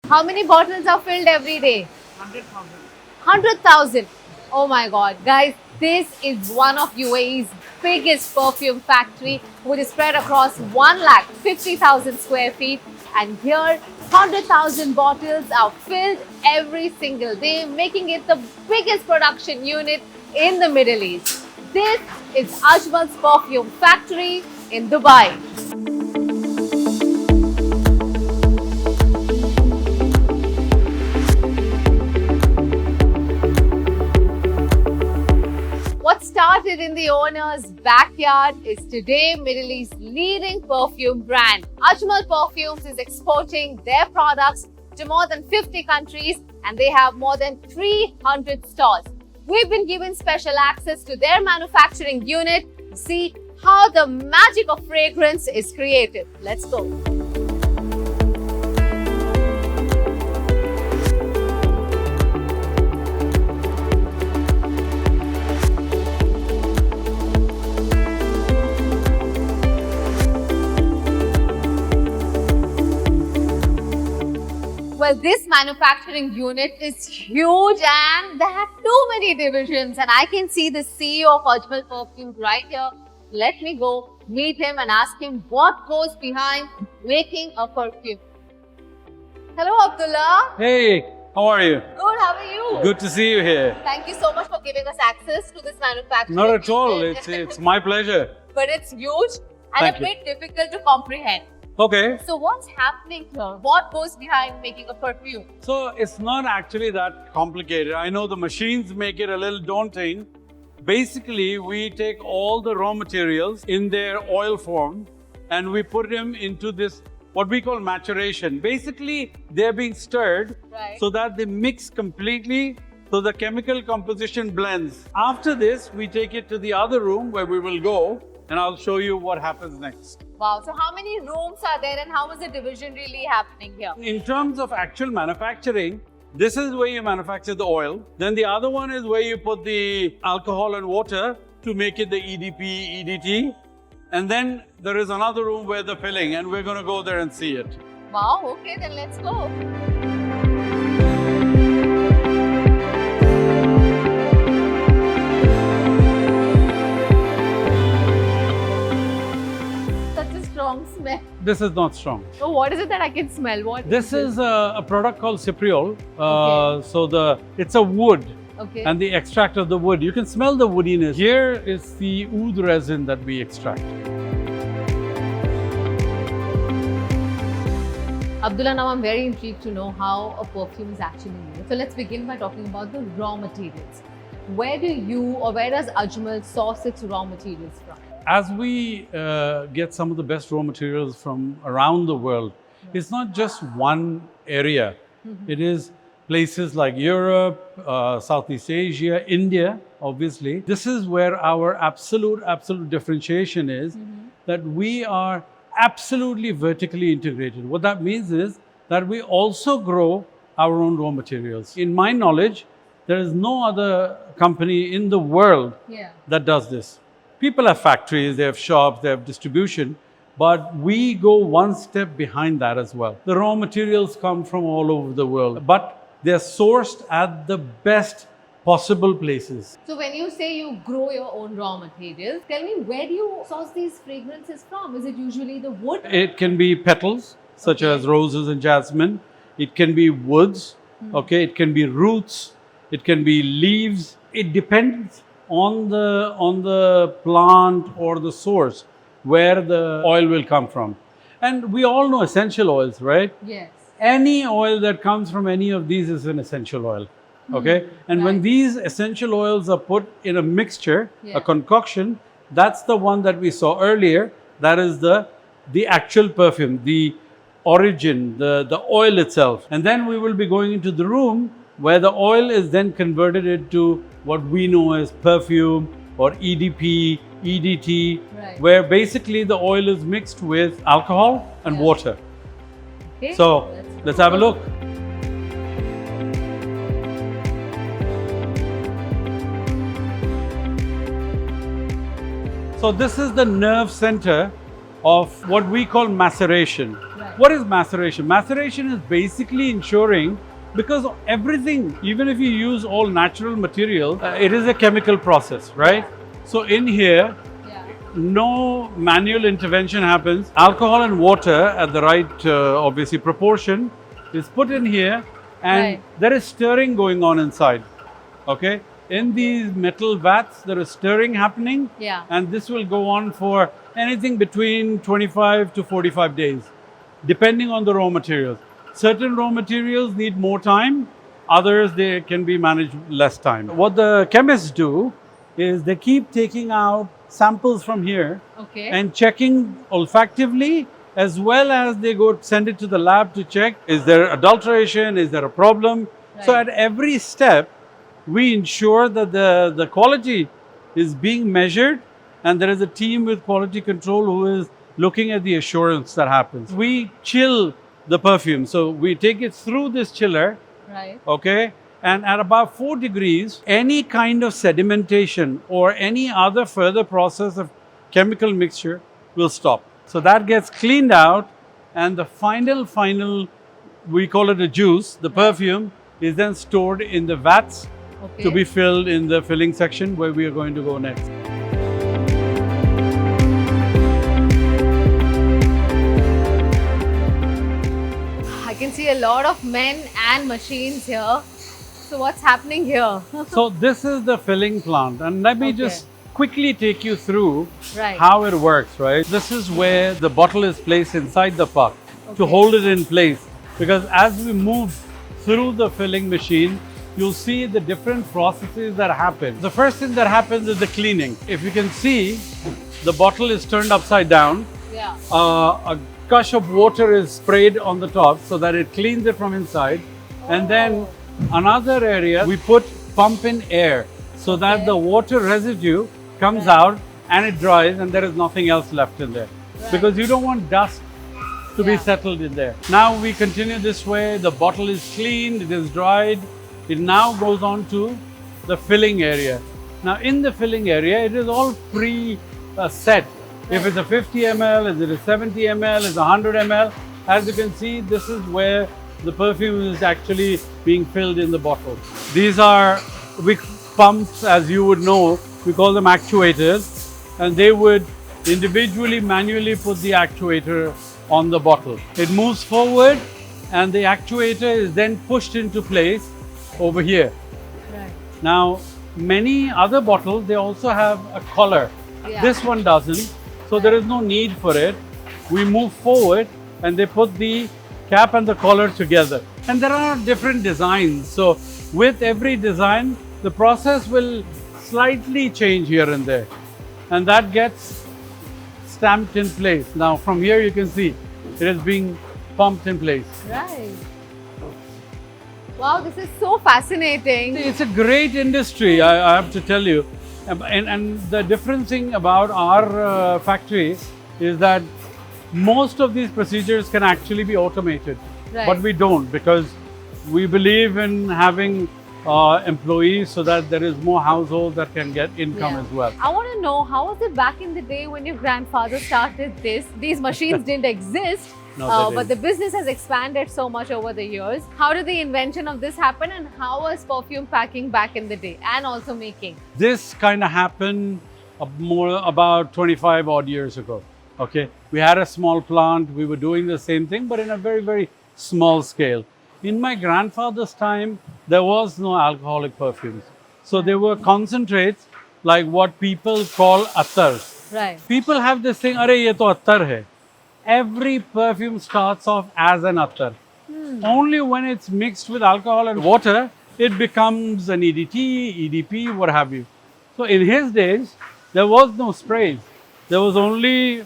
How many bottles are filled every day? 100,000. 100,000. Oh my God. Guys, this is one of UAE's biggest perfume factory, which is spread across 1,50,000 square feet. And here, 100,000 bottles are filled every single day, making it the biggest production unit in the Middle East. This is Ajmal's perfume factory in Dubai. What started in the owner's backyard is today Middle East's leading perfume brand. Ajmal Perfumes is exporting their products to more than 50 countries and they have more than 300 stores. We've been given special access to their manufacturing unit to see how the magic of fragrance is created. Let's go. Well, this manufacturing unit is huge and they have too many divisions, and I can see the CEO of Ajmal Perfumes right here. Let me go meet him and ask him what goes behind making a perfume. Hello, Abdullah. Hey, how are you? Good, how are you? Good to see you here. Thank you so much for giving us access to this manufacturing Not at all. unit. It's my pleasure. But it's huge and Thank a you. bit difficult to comprehend. Okay. So what's happening here? What goes behind making a perfume? So it's not actually that complicated. I know the machines make it a little daunting. Basically, we take all the raw materials in their oil form and we put them into this, what we call maturation. Basically, they're being stirred so that they mix completely, so the chemical composition blends. After this, we take it to the other room where we will go and I'll show you what happens next. Wow, so how many rooms are there and how is the division really happening here? In terms of actual manufacturing, this is where you manufacture the oil. Then the other one is where you put the alcohol and water to make it the EDP, EDT. And then there is another room where the filling, and we're going to go there and see it. Wow, okay, then let's go. Such a strong smell. This is not strong. So what is it that I can smell? What This is a product called cypriol. Okay. So it's a wood. Okay. And the extract of the wood. You can smell the woodiness. Here is the oud resin that we extract. Abdullah, now I'm very intrigued to know how a perfume is actually made. So let's begin by talking about the raw materials. Where do you or where does Ajmal source its raw materials from? As we get some of the best raw materials from around the world, it's not just one area. It is places like Europe, Southeast Asia, India, obviously. This is where our absolute differentiation is, that we are absolutely vertically integrated. What that means is that we also grow our own raw materials. In my knowledge, there is no other company in the world that does this. People have factories, they have shops, they have distribution, but we go one step behind that as well. The raw materials come from all over the world, but they're sourced at the best possible places. So when you say you grow your own raw materials, tell me, where do you source these fragrances from? Is it usually the wood? It can be petals, such as roses and jasmine. It can be woods, okay? It can be roots. It can be leaves. It depends on the plant or the source where the oil will come from. And we all know essential oils, right? Yes. Any oil that comes from any of these is an essential oil, okay? And when these essential oils are put in a mixture, a concoction, that's the one that we saw earlier. That is the actual perfume, the origin, the oil itself. And then we will be going into the room where the oil is then converted into what we know as perfume or EDP, EDT, where basically the oil is mixed with alcohol and water. Okay. So let's have a look. So this is the nerve center of what we call maceration. What is maceration? Maceration is basically ensuring, because everything, even if you use all natural material, it is a chemical process, right? So in here, Yeah. no manual intervention happens. Alcohol and water at the right, obviously, proportion is put in here, and Right. there is stirring going on inside. Okay? In these metal vats, there is stirring happening, Yeah. and this will go on for anything between 25 to 45 days, depending on the raw materials. Certain raw materials need more time, others they can be managed less time. What the chemists do is they keep taking out samples from here Okay. and checking olfactively, as well as they go send it to the lab to check, is there adulteration, is there a problem? So Right. at every step, we ensure that the quality is being measured, and there is a team with quality control who is looking at the assurance that happens. We chill the perfume. So we take it through this chiller, Right. okay? And at about 4 degrees, any kind of sedimentation or any other further process of chemical mixture will stop. So that gets cleaned out, and the final, we call it a juice, the perfume is then stored in the vats Okay. to be filled in the filling section where we are going to go next. I can see a lot of men and machines here. So what's happening here? So this is the filling plant, and let me Okay. just quickly take you through Right. how it works, right? This is where the bottle is placed inside the puck to Okay. hold it in place, because as we move through the filling machine, you'll see the different processes that happen. The first thing that happens is the cleaning. If you can see, the bottle is turned upside down. Yeah. A gush of water is sprayed on the top so that it cleans it from inside. And then another area, we put pump in air so that Okay. the water residue comes out and it dries, and there is nothing else left in there. Right. Because you don't want dust to be Yeah. settled in there. Now we continue this way. The bottle is cleaned, it is dried. It now goes on to the filling area. Now in the filling area, it is all pre-set. If it's a 50 ml, is it a 70 ml, is it 100 ml? As you can see, this is where the perfume is actually being filled in the bottle. These are big pumps, as you would know, we call them actuators, and they would individually, manually put the actuator on the bottle. It moves forward, and the actuator is then pushed into place over here. Right. Now, many other bottles, they also have a collar. Yeah. This one doesn't, so there is no need for it. We move forward, and they put the cap and the collar together. And there are different designs. So with every design, the process will slightly change here and there. And that gets stamped in place. Now from here you can see it is being pumped in place. Right. Wow, this is so fascinating. It's a great industry, I have to tell you. And the different thing about our factory is that most of these procedures can actually be automated. Right. But we don't, because we believe in having employees so that there is more households that can get income Yeah. as well. I want to know, how was it back in the day when your grandfather started this? These machines didn't exist, No, they but the didn't. business has expanded so much over the years. How did the invention of this happen, and how was perfume packing back in the day, and also making? This kind of happened more about 25 odd years ago. Okay, we had a small plant, we were doing the same thing, but in a very, very small scale. In my grandfather's time, there was no alcoholic perfumes. So there were concentrates like what people call attar. Right. People have this thing, "Arey, ye to attar hai." Every perfume starts off as an attar. Only when it's mixed with alcohol and water, it becomes an EDT, EDP, what have you. So in his days, there was no sprays. There was only,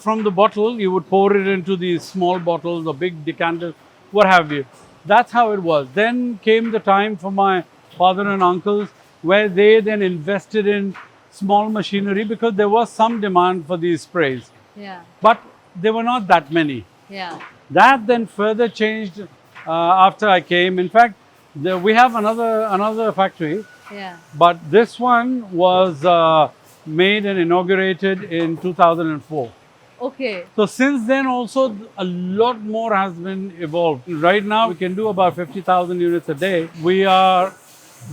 from the bottle, you would pour it into these small bottles or big decanters, what have you. That's how it was. Then came the time for my father and uncles, where they then invested in small machinery, because there was some demand for these sprays. Yeah. But there were not that many. Yeah. That then further changed after I came. In fact, we have another factory, Yeah. but this one was made and inaugurated in 2004. Okay. So since then also a lot more has been evolved. Right now we can do about 50,000 units a day. We are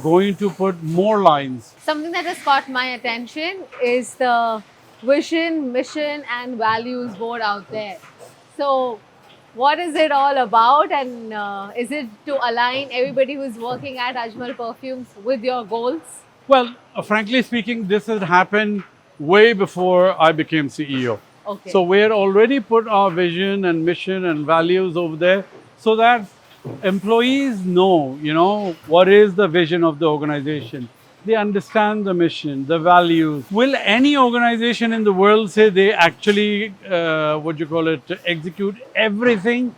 going to put more lines. Something that has caught my attention is the vision, mission, and values board out there. So, what is it all about, and is it to align everybody who's working at Ajmal Perfumes with your goals? Well, frankly speaking, this has happened way before I became CEO. Okay. So we had already put our vision and mission and values over there so that employees know, what is the vision of the organization. They understand the mission, the values. Will any organization in the world say they actually, execute everything?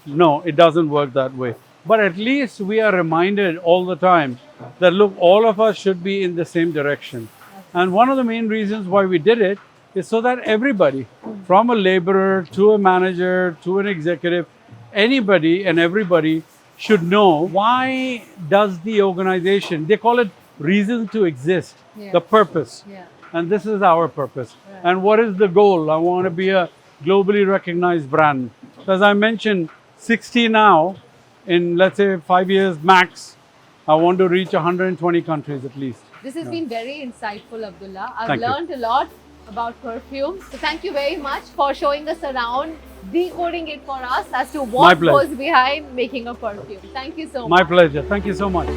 No, it doesn't work that way. But at least we are reminded all the time that look, all of us should be in the same direction. And one of the main reasons why we did it is so that everybody, from a laborer to a manager to an executive, anybody and everybody should know why does the organization, they call it reason to exist, the purpose. Yeah. And this is our purpose. Right. And what is the goal? I want to be a globally recognized brand. As I mentioned, 60 now, in let's say 5 years max, I want to reach 120 countries at least. This has been very insightful, Abdullah. I've Thank you. learned a lot about perfumes. So thank you very much for showing us around, decoding it for us as to what pleasure. goes behind making a perfume. Thank you so much. My pleasure. Thank you so much.